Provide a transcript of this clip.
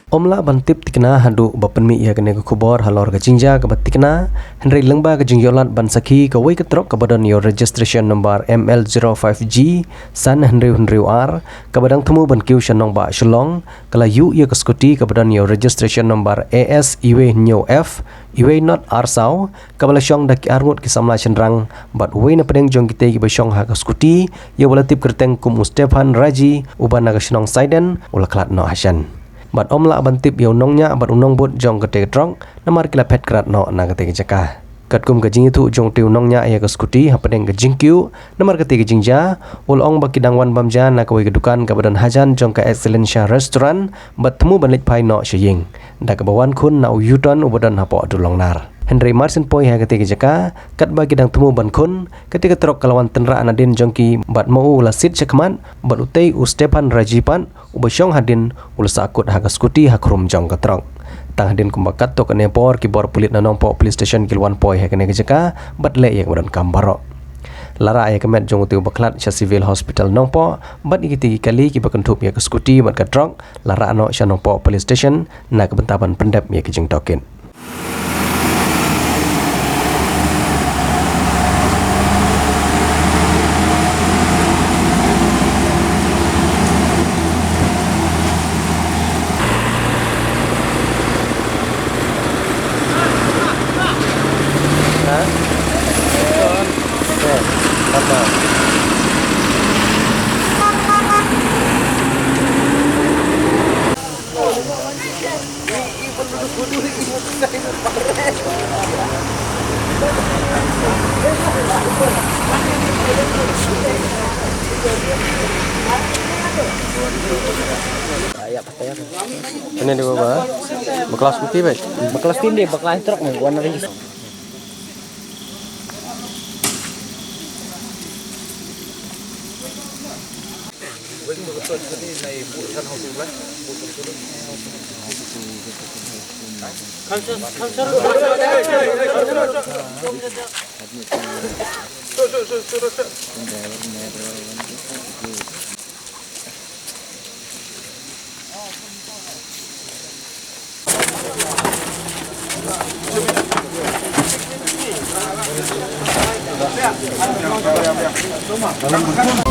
Omla bantip tikna hadu bapenmi ia kene ke kubor halor ke jingja ke batikna Henry lengba ke jingyolat ban sakhi ke wei ketrok ke badan your registration number ML05G San Henry R ke badang temu ban kiu shanong ba shalong kala yu ia ke skuti ke badan your registration number AS iwe nyo F iwe not arsau ke bala syong dak arngut ki samla chenrang bat wei na pedeng jong kite ki basyong ha ke skuti ia bala tip kerteng kum Stefan Raji uban na ke shanong Saiden ula klat no hasan bat omla bantip yo nongnya bat unong bot jong kete trong namar kila pet krat no na kete jaka kat kum ke jing itu jong tiu nongnya ya ke skuti hapadeng ke jingkiu namar kete ke jingja ulong bakidangwan bamja na kawai kedukan ke badan hajan jong ke Excellencia restaurant bat temu banlit pai no sying da ke bawan kun na uyuton ubadan hapo adulong nar Henry Martin poi ha kete jaka kat bagi dang temu ban kun ketika trok kalawan tenra anadin jongki bat mau lasit cekman bat utei u Stefan Rajipan ubasyong hadin ulsa akut ha skuti ha krum jong katrong tang hadin kumbakat to kene por ki bor pulit na nongpo police station kilwan poi ha kene jaka bat le yak badan kambaro lara ay kemet jong utiu baklat sya civil hospital nongpo bat ikiti kali ki bakentup ya skuti bat katrong lara no sya nongpo police station na kebentaban pendep ya kijing tokin ini di bawah bekelas putih baik Bekelas tindi, bekelas truk nih, warna ring. Dalam